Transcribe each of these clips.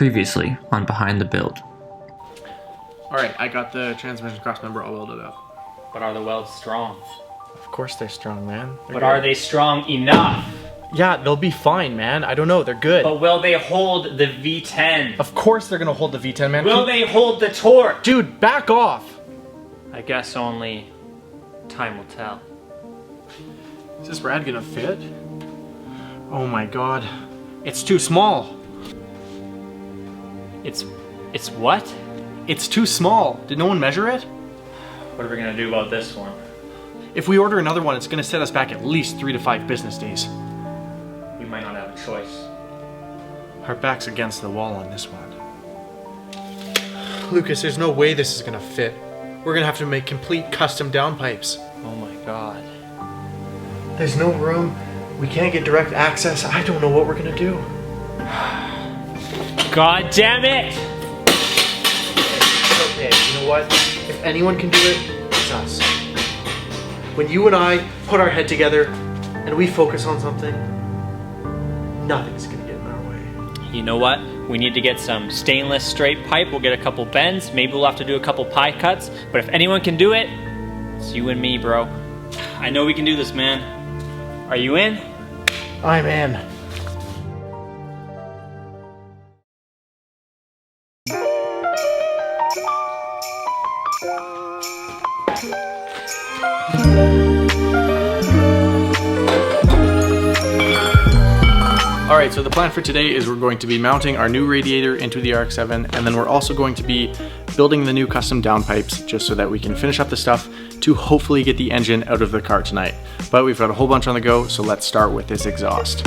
Previously on Behind the Build. Alright, I got the transmission crossmember all welded up. But are the welds strong? Of course they're strong, man. But are they strong enough? Yeah, they'll be fine, man. I don't know, they're good. But will they hold the V10? Of course they're gonna hold the V10, man. Will they hold the torque? Dude, back off! I guess only time will tell. Is this rad gonna fit? Oh my god. It's too small. It's what? It's too small. Did no one measure it? What are we gonna do about this one? If we order another one, it's gonna set us back at least 3 to 5 business days. We might not have a choice. Our back's against the wall on this one. Lucas, there's no way this is gonna fit. We're gonna have to make complete custom downpipes. Oh my god. There's no room. We can't get direct access. I don't know what we're gonna do. God damn it! Okay, you know what? If anyone can do it, it's us. When you and I put our head together and we focus on something, nothing's gonna get in our way. You know what? We need to get some stainless straight pipe. We'll get a couple bends. Maybe we'll have to do a couple pie cuts. But if anyone can do it, it's you and me, bro. I know we can do this, man. Are you in? I'm in. Alright, so the plan for today is we're going to be mounting our new radiator into the RX-7, and then we're also going to be building the new custom downpipes just so that we can finish up the stuff to hopefully get the engine out of the car tonight. But we've got a whole bunch on the go, so let's start with this exhaust.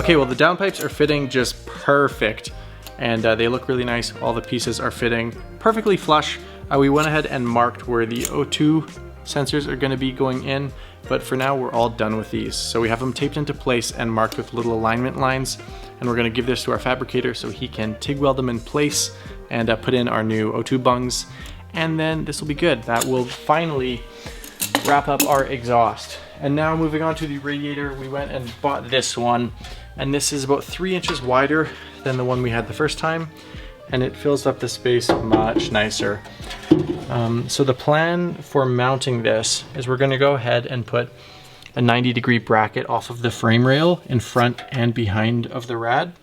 Okay, well the downpipes are fitting just perfect, and they look really nice. All the pieces are fitting perfectly flush. We went ahead and marked where the O2 sensors are going to be going in, but for now we're all done with these. So we have them taped into place and marked with little alignment lines, and we're going to give this to our fabricator so he can TIG weld them in place and put in our new O2 bungs, and then this will be good. That will finally wrap up our exhaust. And now moving on to the radiator, we went and bought this one, and this is about 3 inches wider than the one we had the first time, and it fills up the space much nicer. So the plan for mounting this is we're going to go ahead and put a 90-degree bracket off of the frame rail in front and behind of the rad,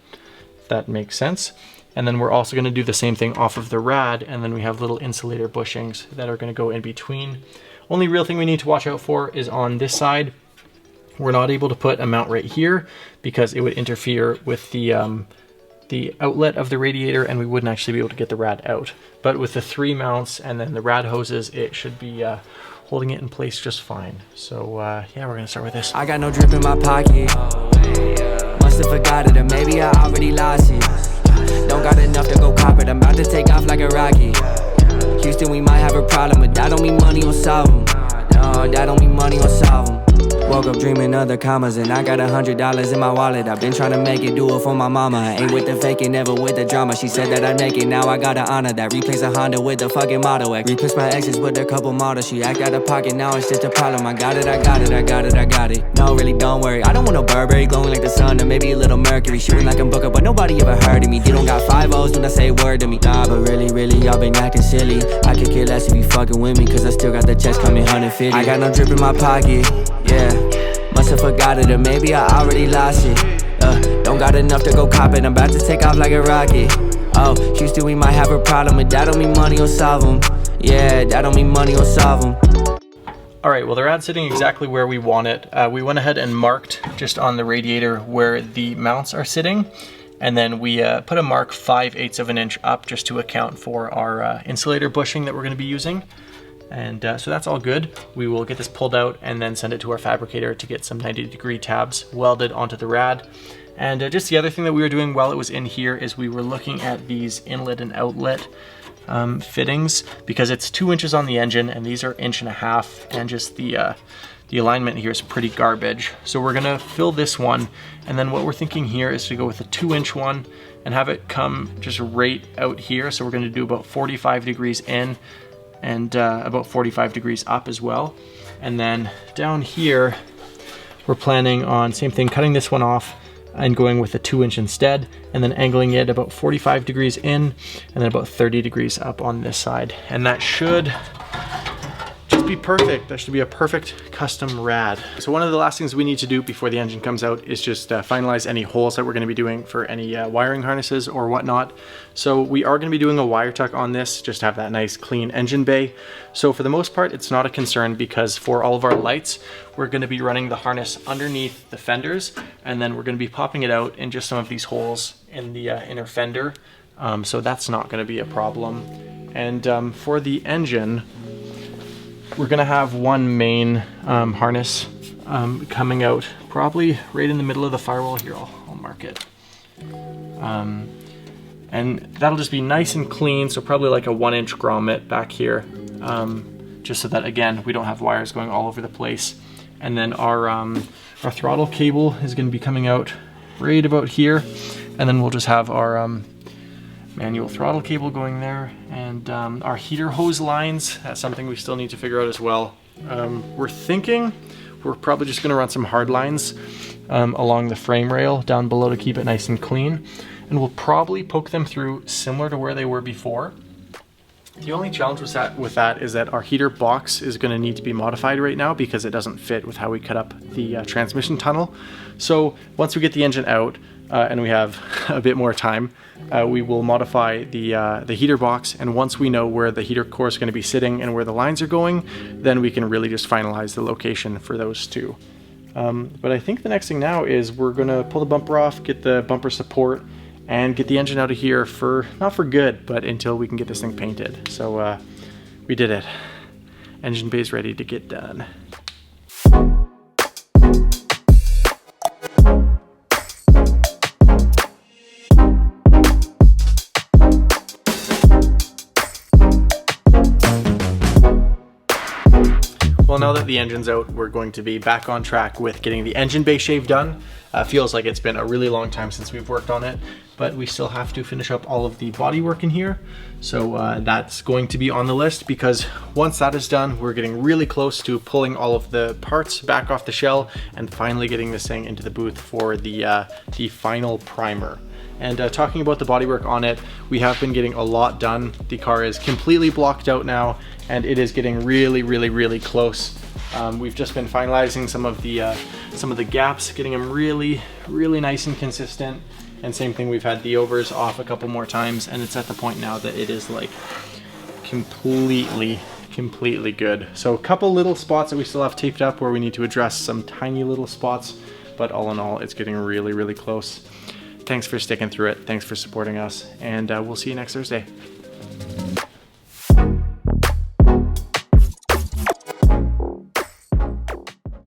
if that makes sense. And then we're also going to do the same thing off of the rad, and then we have little insulator bushings that are going to go in between. Only real thing we need to watch out for is on this side. We're not able to put a mount right here because it would interfere with the outlet of the radiator, and we wouldn't actually be able to get the rad out. But with the 3 mounts and then the rad hoses, it should be holding it in place just fine. So yeah, we're gonna start with this. I got no drip in my pocket. Must have forgot it, or maybe I already lost it. Don't got enough to go cop it. I'm about to take off like a rocket. Houston, we might have a problem, but that don't mean money will solve them. No, that don't mean money will solve them. Woke up dreaming of the commas, and I got $100 in my wallet. I've been trying to make it, do it for my mama. I ain't with the faking, never with the drama. She said that I'd make it, now I gotta honor that. Replace a Honda with the fucking Model X. Replace my exes with a couple models. She act out of pocket, now it's just a problem. I got it, I got it, I got it, I got it. No, really, don't worry. I don't want no Burberry glowing like the sun, or maybe a little Mercury. Shooting like I'm Booker, but nobody ever heard of me. You don't got 5 O's when I say word to me. Nah, but really, y'all been acting silly. I could care less if you fucking with me, cause I still got the checks coming 150. I got no drip in my pocket, yeah. Must have forgot it, or maybe I already lost it. Don't got enough to go cop it. I'm about to take off like a rocket. Oh, Houston, we might have a problem, but that don't mean money will solve them. Yeah, that don't mean money will solve them. All right, well, the rad's sitting exactly where we want it. We went ahead and marked just on the radiator where the mounts are sitting. And then we put a mark 5/8 of an inch up just to account for our insulator bushing that we're gonna be using. And so that's all good. We will get this pulled out and then send it to our fabricator to get some 90-degree tabs welded onto the rad. And just the other thing that we were doing while it was in here is we were looking at these inlet and outlet fittings, because it's 2 inches on the engine and these are 1.5 inches, and just the alignment here is pretty garbage. So we're gonna fill this one, and then what we're thinking here is to go with a 2-inch one and have it come just right out here. So we're gonna do about 45 degrees in and about 45 degrees up as well. And then down here, we're planning on, same thing, cutting this one off and going with a 2-inch instead, and then angling it about 45 degrees in and then about 30 degrees up on this side. And that should just be perfect. That should be a perfect custom rad. So one of the last things we need to do before the engine comes out is just finalize any holes that we're gonna be doing for any wiring harnesses or whatnot. So we are gonna be doing a wire tuck on this, just to have that nice clean engine bay. So for the most part, it's not a concern, because for all of our lights, we're gonna be running the harness underneath the fenders, and then we're gonna be popping it out in just some of these holes in the inner fender. So that's not gonna be a problem. And for the engine, we're gonna have one main harness coming out probably right in the middle of the firewall here. I'll mark it. And that'll just be nice and clean, so probably like a 1-inch grommet back here, just so that, again, we don't have wires going all over the place. And then our throttle cable is gonna be coming out right about here, and then we'll just have our manual throttle cable going there, and our heater hose lines, that's something we still need to figure out as well. We're thinking we're probably just gonna run some hard lines along the frame rail down below to keep it nice and clean, and we'll probably poke them through similar to where they were before. The only challenge with that is that our heater box is gonna need to be modified right now, because it doesn't fit with how we cut up the transmission tunnel. So once we get the engine out, and we have a bit more time, we will modify the heater box, and once we know where the heater core is going to be sitting and where the lines are going, then we can really just finalize the location for those two. But I think the next thing now is we're going to pull the bumper off, get the bumper support, and get the engine out of here for, not for good, but until we can get this thing painted. So we did it. Engine bay is ready to get done. Well, now that the engine's out, we're going to be back on track with getting the engine bay shave done. Feels like it's been a really long time since we've worked on it, but we still have to finish up all of the body work in here. So that's going to be on the list, because once that is done, we're getting really close to pulling all of the parts back off the shell and finally getting this thing into the booth for the final primer. And talking about the bodywork on it, we have been getting a lot done. The car is completely blocked out now, and it is getting really close. We've just been finalizing some of the gaps, getting them really nice and consistent. And same thing, we've had the overs off a couple more times, and it's at the point now that it is like completely good. So a couple little spots that we still have taped up where we need to address some tiny little spots, but all in all, it's getting really close. Thanks for sticking through it. Thanks for supporting us, and we'll see you next Thursday.